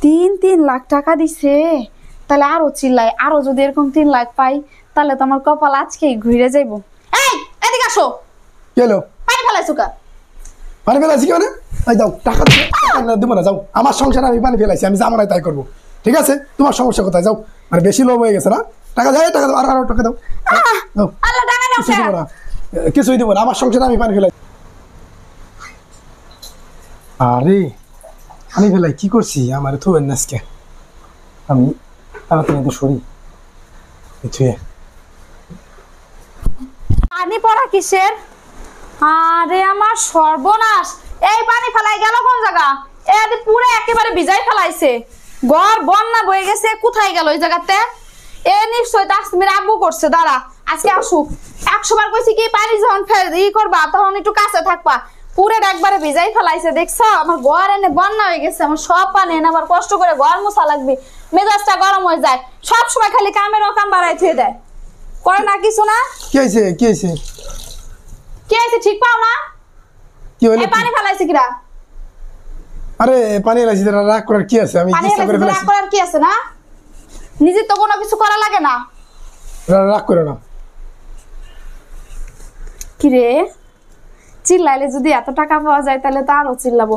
3 লাখ টাকা দিছে, তাহলে আরো চিল্লাই, আরো যদি এরকম 3 লাখ পাই তাহলে তো আমার কপাল আজকেই ঘুরে যাইব। এই এদিকে আসো। কি হলো? পানি ফেলাইছো কা? পানি ফেলাইছি কি মানে? এই দাও টাকা দেবো না, যাও। আমার সংসারে আমি পানি ফেলাইছি, আমি যাবো না তাই করবো। ঠিক আছে, তোমার সমস্যা কোথায়? যাও। মানে বেশি লোভ হয়ে গেছে না? টাকা যাই, টাকা দাও, আরো টাকা দাও। আল্লাহ টাকা দাও। কিছুই দেবো না, কিছুই দেবো না, আমার সংসারে আমি পানি ফেলাই। আরে আমি ফেলাই কি করছি? আমার তো আজকে আমি তাড়াতাড়ি তো সরি ছুঁয়ে। পানি পড়া কিসের? আরে আমার সর্বনাশ, এই পানি ফেলাই গেল কোন জায়গা? এদি পুরো একেবারে ভিজাই ফেলাইছে, ঘর বন্যা বয়ে গেছে। কোথায় গেল ওই জায়গাতে? এ নিশ্চয় তাসমির আব্বু করছে। দাঁড়া, আজকে আসুক। 100 বার কইছি কি পানি যখন করবা তখন একটু কাছে থাকবা। পুরো একবারে ভিজাই ফেলাইছে, দেখছো? আমার ঘর এনে বন্যা হয়ে গেছে, আমার সব পানি এনে আবার কষ্ট করে ঘর মোছা লাগবে, মেজাজটা গরম হয়ে যায়। সব সময় খালি কামের কাম বাড়াই থুয়ে দেয়, করে না কিছু না। কি হয়েছে? কি হয়েছে? কি হয়েছে ঠিক পাও না? কি হলো? পানি ফেলাইছে কিরা? আরে পানি ফেলাইছি, রাগ করার কি আছে? আমি পানি চেষ্টা করে ফেলাইছে, ফেলাইছি। রাগ করার কি আছে? না নিজে তো কোনো কিছু করা লাগে না। রাগ করো না। কি রে, চিল্লাইলে যদি এত টাকা পাওয়া যায় তাহলে তো আরো চিল্লাবো।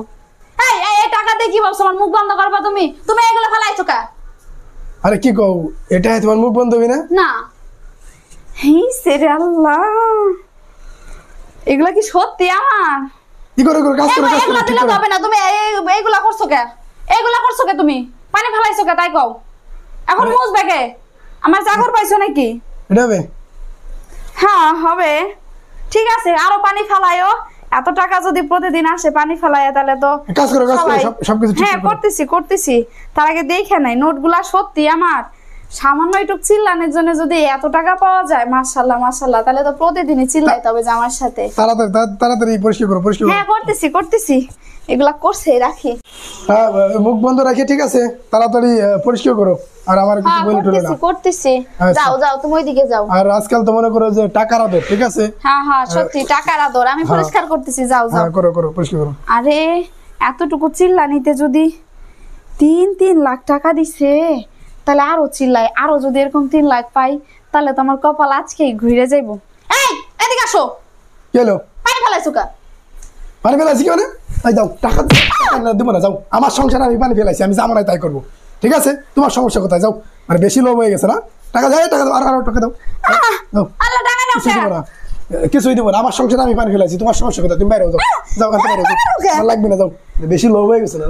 এই এই টাকা দিয়ে কি ভাবছো? আমার মুখ বন্ধ করবা তুমি? তুমি এগুলো ফেলাইছো কা? আরে কি কও, এটা তোমার মুখ বন্ধ হবে না? না। হেই সেরে আল্লাহ, এগুলা কি সত্যি আমার? কি করে করে কাজ করে কাজ এগুলা করে দিলে তো হবে না। তুমি এইগুলা করছো কে? এইগুলা করছো কে? তুমি পানি ফেলাইছো কে তাই কও? এখন মুছবে কে? আমার চাকর পাইছো নাকি? এটা হবে? হ্যাঁ হবে। ঠিক আছে, আরো পানি ফেলাইও। এত টাকা যদি প্রতিদিন আসে পানি ফেলাইয়া তাহলে তো কাজ করে সবকিছু ঠিক হ্যাঁ করতেছি। তার আগে দেখে নাই নোটগুলা সত্যি আমার। সামান্য একটু চিল্লানোর জন্য যদি এত টাকা পাওয়া যায়, মাশাআল্লাহ মাশাআল্লাহ, তাহলে তো প্রতিদিনই চিল্লাইতে হবে যে আমার সাথে। তাড়াতাড়ি পরিষ্কার করো, পরিষ্কার করো। হ্যাঁ করতেছি, এগুলা করছে রাখি। হ্যাঁ, মুখ বন্ধ রাখি। ঠিক আছে, তাড়াতাড়ি পরিষ্কার করো। আর আমার কিছু বলে টলে না। করতেছি। যাও তুমি ওইদিকে যাও। আর আজকাল তো মনে করো যে টাকার আদর। ঠিক আছে? হ্যাঁ সত্যি টাকার আদর। আমি পরিষ্কার করতেছি, যাও। হ্যাঁ করো পরিষ্কার করো। আরে এতটুকু চিল্লানিতে যদি 3 লাখ টাকা দিছে, তাহলে আরো চিল্লাই, আরো যদি এরকম 3 লাখ পাই তাহলে তো আমার কপাল আজকেই ঘুরে যাইব। এই এদিকে আসো। কি হলো? পানি ফেলাইছো কা? পানি ফেলাইছি কি মানে? এই দাও টাকা দেবো না, যাও। আমার সংসারে আমি পানি ফেলাইছি, আমি যাবো না তাই করবো। ঠিক আছে, তোমার সমস্যা কোথায়? যাও। মানে বেশি লোভ হয়ে গেছে না? টাকা যাই, টাকা দাও, আরো টাকা দাও। আল্লাহ টাকা দাও। কিছুই দেবো না, কিছুই দেবো না, আমার সংসারে আমি পানি ফেলাইছি। তোমার সমস্যা কোথায়? তুমি বাইরে যাও, যাও, বাইরে যাও, লাগবে না, যাও। বেশি লোভ হয়ে গেছে না?